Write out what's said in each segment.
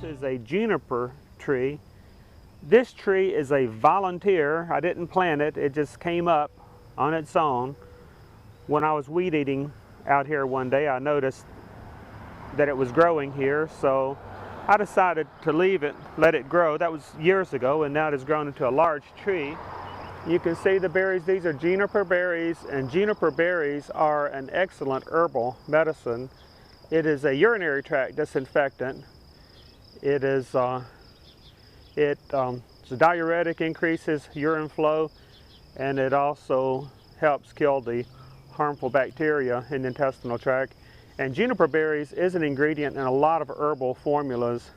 This is a juniper tree. This tree is a volunteer. I didn't plant it, it just came up on its own. When I was weed eating out here one day, I noticed that it was growing here, so I decided to leave it, let it grow. That was years ago, and now it has grown into a large tree. You can see the berries. These are juniper berries, and juniper berries are an excellent herbal medicine. It is a urinary tract disinfectant. It's diuretic, increases urine flow, and it also helps kill the harmful bacteria in the intestinal tract. And juniper berries is an ingredient in a lot of herbal formulas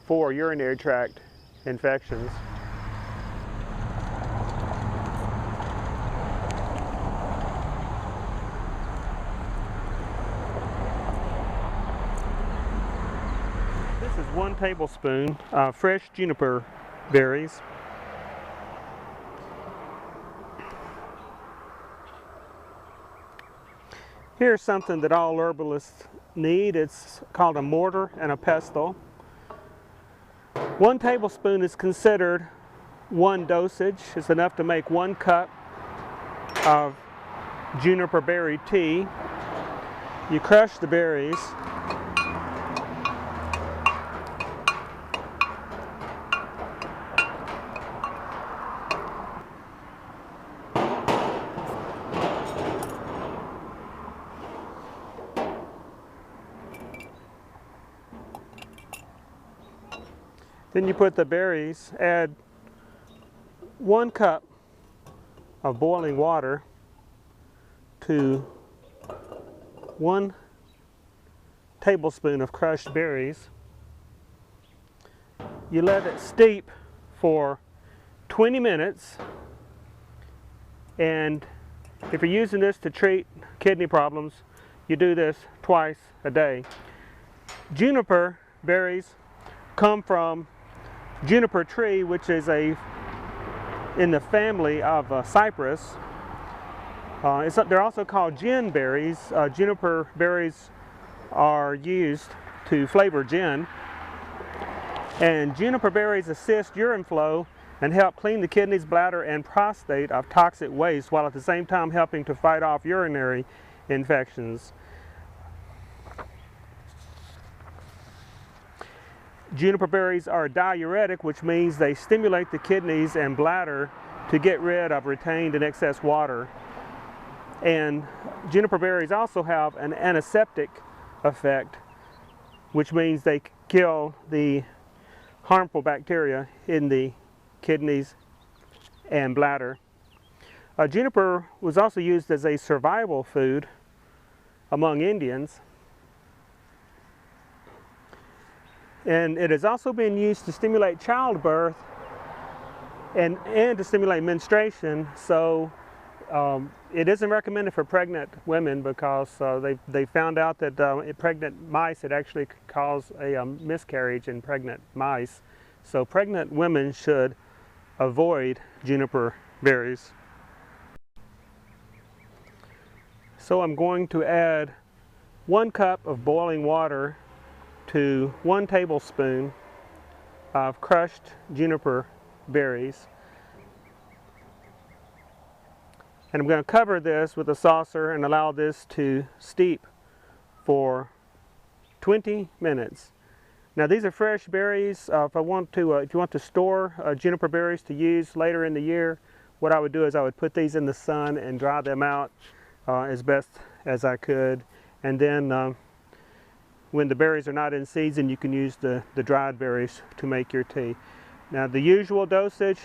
for urinary tract infections. This is 1 tablespoon of fresh juniper berries. Here's something that all herbalists need. It's called a mortar and a pestle. 1 tablespoon is considered 1 dosage. It's enough to make 1 cup of juniper berry tea. You crush the berries. Then you put the berries, add 1 cup of boiling water to 1 tablespoon of crushed berries. You let it steep for 20 minutes, and if you're using this to treat kidney problems, you do this twice a day. Juniper berries come from juniper tree, which is in the family of cypress. They're also called gin berries. Juniper berries are used to flavor gin. And juniper berries assist urine flow and help clean the kidneys, bladder, and prostate of toxic waste, while at the same time helping to fight off urinary infections. Juniper berries are diuretic, which means they stimulate the kidneys and bladder to get rid of retained and excess water. And juniper berries also have an antiseptic effect, which means they kill the harmful bacteria in the kidneys and bladder. Juniper was also used as a survival food among Indians. And it has also been used to stimulate childbirth and to stimulate menstruation. So it isn't recommended for pregnant women because they found out that pregnant mice, it actually cause a miscarriage in pregnant mice. So pregnant women should avoid juniper berries. So I'm going to add 1 cup of boiling water to 1 tablespoon of crushed juniper berries. And I'm going to cover this with a saucer and allow this to steep for 20 minutes. Now these are fresh berries. If you want to store juniper berries to use later in the year, what I would do is I would put these in the sun and dry them out as best as I could. And then when the berries are not in season, you can use the dried berries to make your tea. Now the usual dosage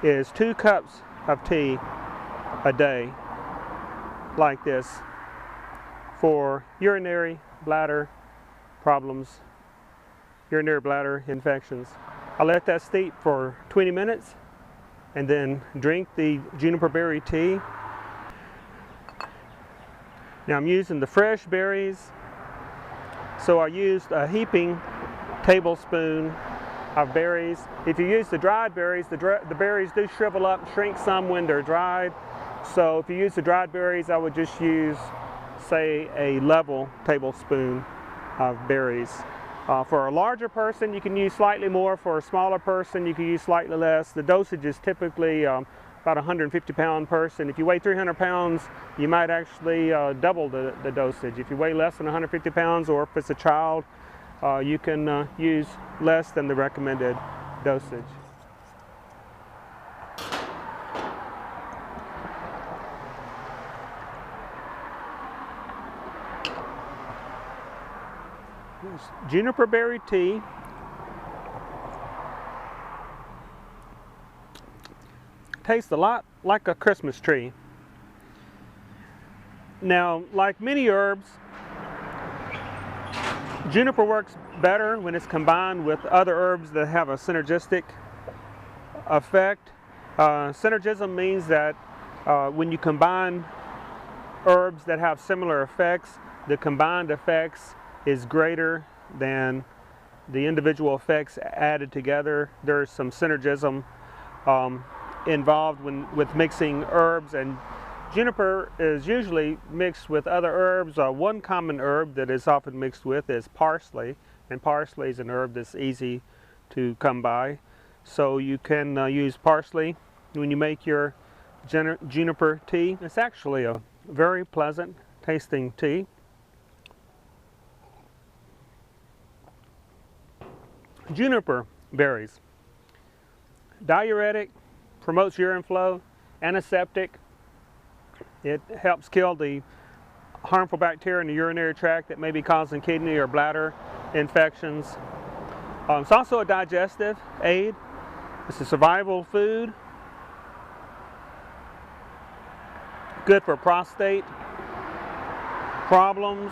is 2 cups of tea a day, like this, for urinary bladder problems, urinary bladder infections. I let that steep for 20 minutes and then drink the juniper berry tea. Now I'm using the fresh berries. So I used a heaping tablespoon of berries. If you use the dried berries, the berries do shrivel up, shrink some when they're dried. So if you use the dried berries, I would just use, say, a level tablespoon of berries. For a larger person, you can use slightly more. For a smaller person, you can use slightly less. The dosage is typically about a 150-pound person. If you weigh 300 pounds, you might actually double the dosage. If you weigh less than 150 pounds, or if it's a child, you can use less than the recommended dosage. Juniper berry tea. Tastes a lot like a Christmas tree. Now, like many herbs, juniper works better when it's combined with other herbs that have a synergistic effect. Synergism means that when you combine herbs that have similar effects, the combined effects is greater than the individual effects added together. There's some synergism involved with mixing herbs, and juniper is usually mixed with other herbs. One common herb that is often mixed with is parsley, and parsley is an herb that's easy to come by. So you can use parsley when you make your juniper tea. It's actually a very pleasant tasting tea. Juniper berries. Diuretic, promotes urine flow, antiseptic. It helps kill the harmful bacteria in the urinary tract that may be causing kidney or bladder infections. It's also a digestive aid. It's a survival food. Good for prostate problems.